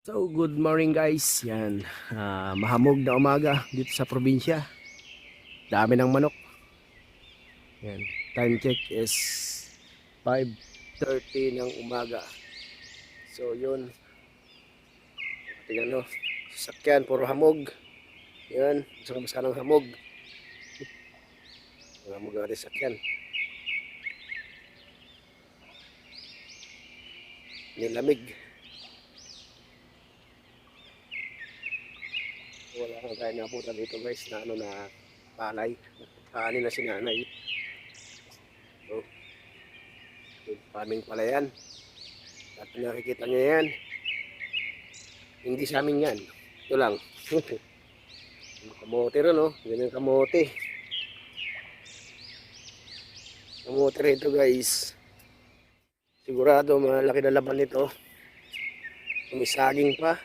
So, good morning guys. Yan, mahamog na umaga dito sa probinsya. Dami ng manok. Yan, time check is 5:30 ng umaga. So, yun. Tingnan nyo, sasakyan, puro hamog. Yan, gusto ko ng hamog. Hamog ang ating sasakyan. Nilamig. Wala kang tayo naputan dito guys na na palay. Kanin na si nanay. So, good farming pala yan. At nakikita nyo yan. Hindi sa amin yan. Ito lang. Kamote rin, no? Ganyan kamote. Kamote rito, guys. Sigurado, malaki na laban nito. May saging pa.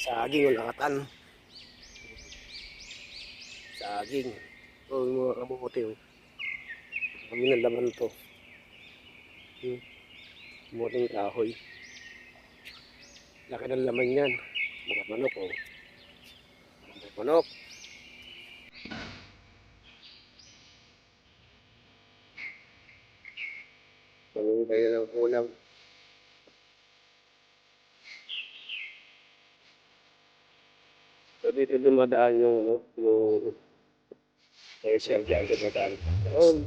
Saging o lakatan. Saging. Ito, yung mga kamote, oh. Kami na laman to. Kamoteng kahoy. Laki ng laman yan. Mga manok, oh. Mga manok. Kung kayo ng ulam. So, dito dumadaan yung aircel dyan. Dumadaan. Oh,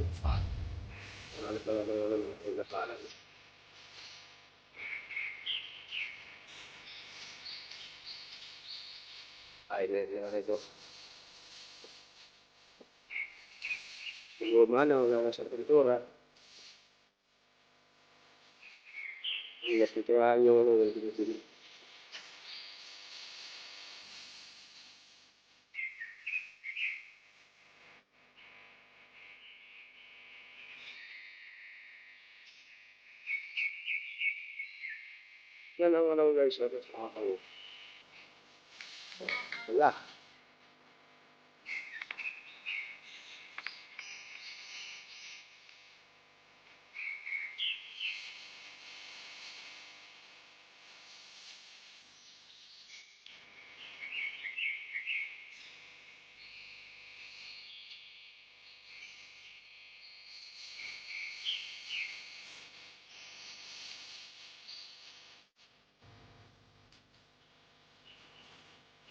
ano talaga yung nasalan. Ay, ito. Siguro man, sa pintura. Ingat pinturahan yung yan ang ano guys, ito sa ako. Wala.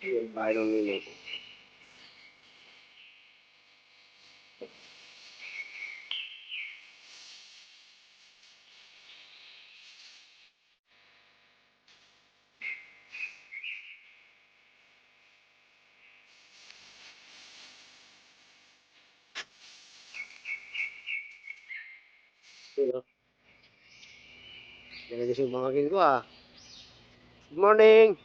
Yung bahay ng nino ko. Sino? Yan kasi yung mga ko ah. Good morning!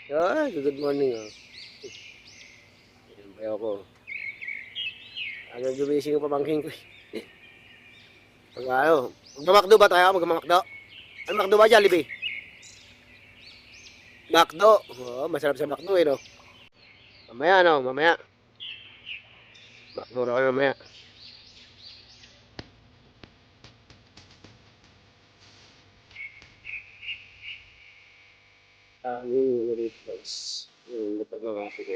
Ay, good morning ah. Yan ba ako. Hanggang gumising yung pamangkin ko. Pag ano, magmamakdo ba tayo? Magmamakdo? Ano makdo ba Jollibee? Makdo. Oo, masarap sa makdo eh no. Mamaya no, mamaya. Makdo na kayo mamaya. Yung replace. Yung napagmamaki ko.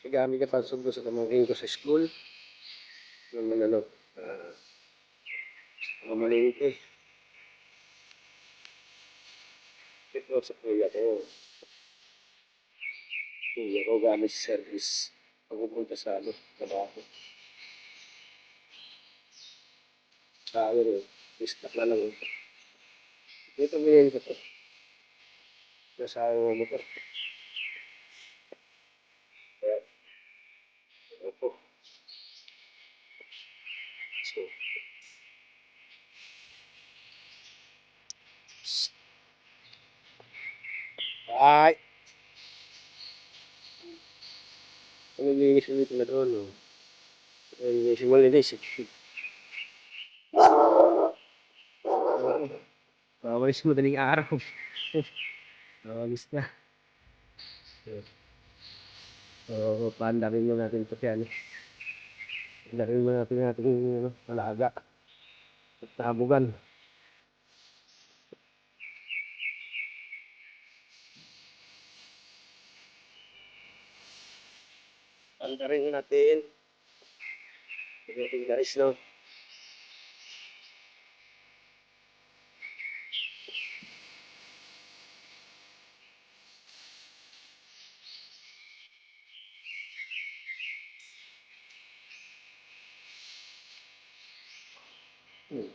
Nagamit ka pa sundo sa pamangkin ko sa school. Yung ano, ah, mamaliit eh. Ito sa kuya ko. Kuya ko gamit sa service. Pagpupunta sa ano, trabaho. Sa ano rin, istak na lang. Dito binili ko to. Nasa ano motor. Kaya, opo. So, ay! Nalilinis ulit na doon, no? Nalilinis mo linis. Bawalis mo daling araw. Bawalis na. So, paandarin mo natin ito yan. Paandarin mo natin alaga. at nabugan. Anda rin natin. Tingnan guys, no? Hmm.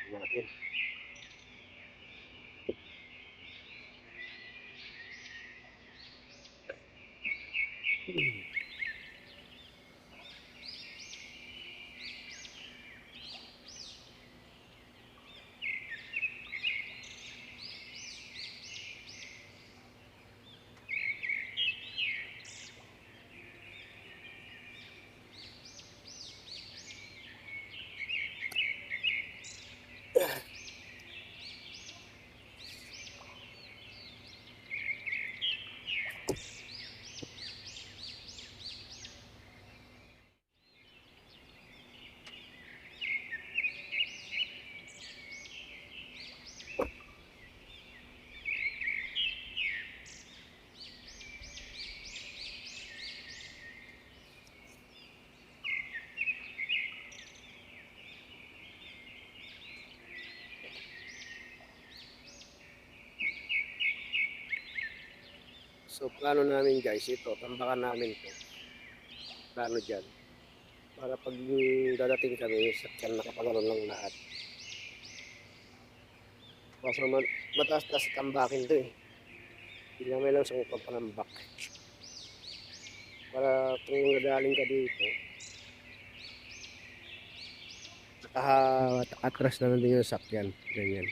Natin. So, plano namin guys, ito, tambakan namin to. Plano dyan. Para pag dadating kami, sakyan nakapagano lang lahat. Kaso mataas-taas tambakin to eh. Tingnan lang sa pagpanambak. Para kung nadaling ka dito, atras na lang din yung sakyan. Ganyan.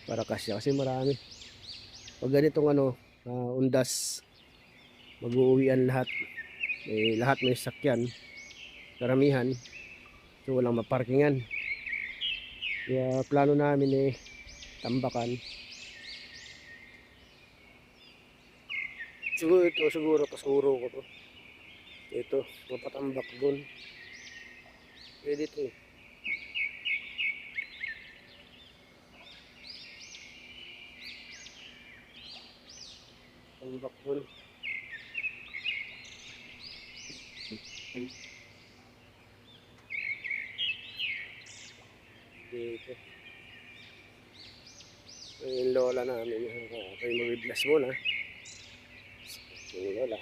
Para kasya. Kasi marami. Pag ganitong undas, mag-uuwian lahat. Lahat may sakyan. Karamihan. So walang maparkingan. Kaya plano namin tambakan. Siguro kasuro ko to. Ito, mapatambak dun. Pwede ito eh. Tambak dun. Dito. Yung lola namin. Kayo mag-bless muna. Yung lola.